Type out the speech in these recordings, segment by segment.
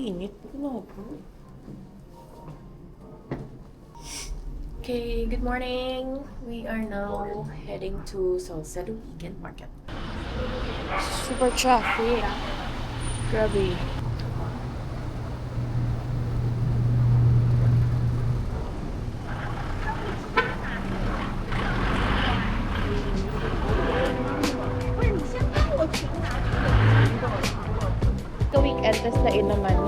Init. Okay, good morning. We are now heading to Salcedo Weekend Market. Super traffic. Grabe. Sa weekend, tas lain naman.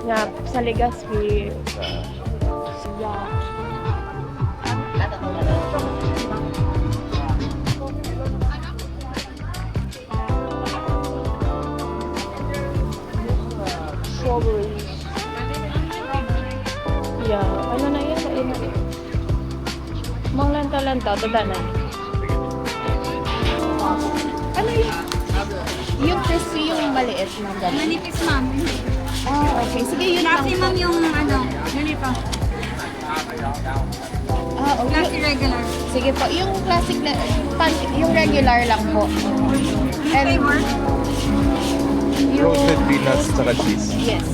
Nga, sa Legazpi. Yeah. Strawberries. Yeah. Ano na yan? Lain na. Mang lanta-lanta. Tadanan. Ano yun? Yung crispy, yung maliit na gano'n. Manipis, ma'am. Ah, okay. Sige, yun lang. Classy, ma'am, yung ano, ganito. Ah, okay. Classy regular. Sige po. Yung classic na, yung regular lang po. And Flavor? Roasted peanuts tsaka cheese. Yes.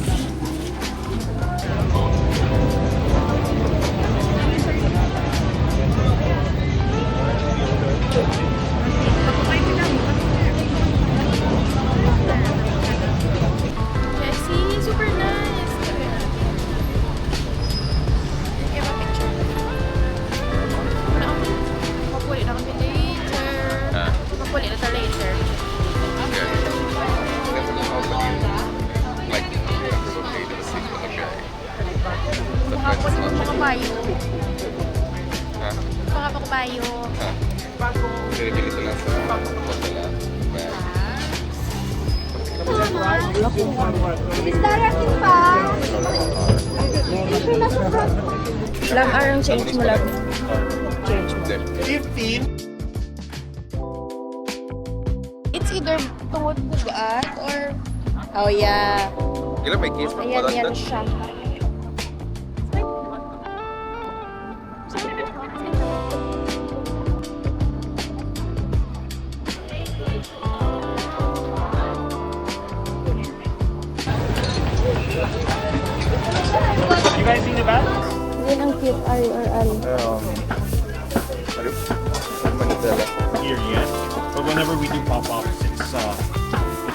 Jessie, super nice. Give a picture. Mapuli na kami later. Ah. Mapuli na ta later. Okay. That's an open like okay to the seat of the guy. Mga po naman mga bayo. Ha? Mga po bayo. Ha? Pinipili ito lang sa hotel. Darating pa. Lang arang change mo lang. Change mo. 15. It's either tungod bugat or... Oh yeah. Kailan may case pa Ayan, pala yan siya. You guys see the bag? Yan ang cute, Ari or Ari. Manila. Here yet. But whenever we do pop-ups, it's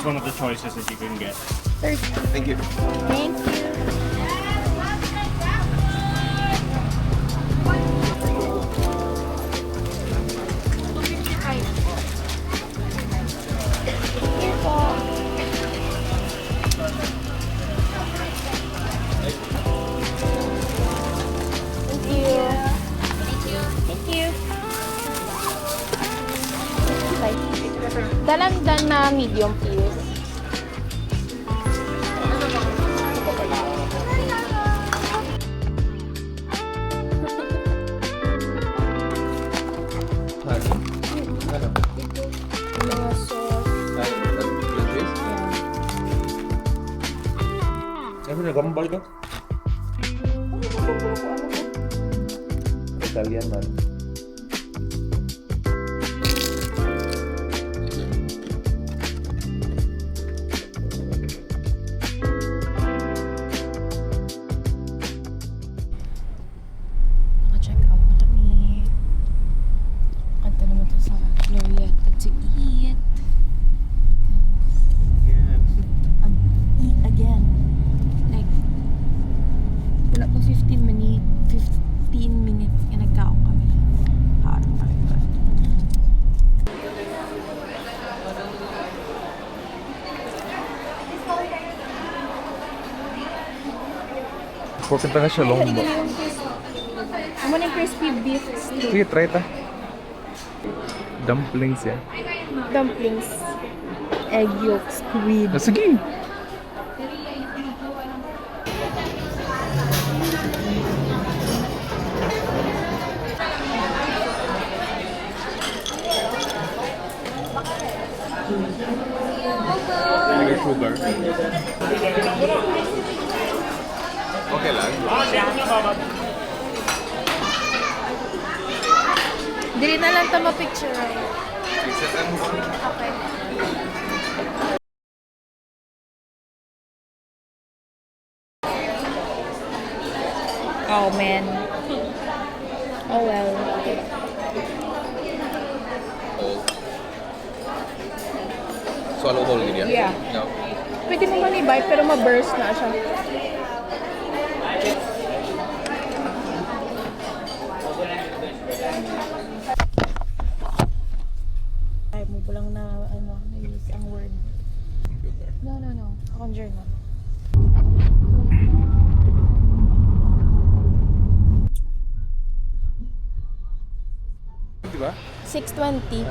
one of the choices that you can get. 30. Thank you. Thank you. Here po. Thank you. Thank you. Okay. Dalandan na medium, please. Mga sauce. Ano nagambal ka? Italian man. Naka-check out na kami. Kanta naman to sa Glorietta to eat. Eat again. Like, wala pa 15 minutes na nagkaon kami. Harap pa rin. Pupunta na siya Longbo. Amo na yung crispy beef steak. Sige, try ta. Dumplings yan. Dumplings. Egg yolk squid. Ah, sige. Sugar. Okay lang. Dili na lang ito ma-picture. Isa mo. Okay. Oh, man. Oh, well. Hole. Swallow hole din yan? Yeah. No. Pwede mo man-bite pero ma-burst na siya. Ay, mo pa lang na, na-use ang word. Computer. No. Akong journal. Di ba? 6:20.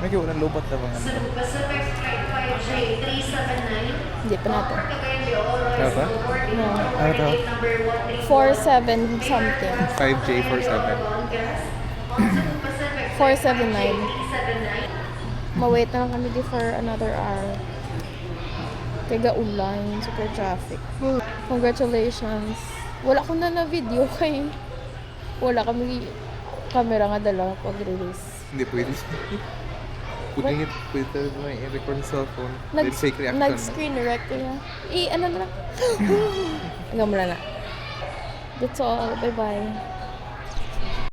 May walang lobat na bang ano? Hindi pa natin. Ano ba? No. Ano to? 4-7 something. 5J47. 479. Ma-wait na lang kami di for another hour. Kaya ulan, super traffic. Congratulations. Wala ko na video kay wala kami camera nga dala pag-release. Hindi pwede. Pwede mo i-record sa cellphone. Then Nag- fake reaction. Nag-screen rec ko yan. Ano na lang. Hanggang mo na. That's all. Bye-bye.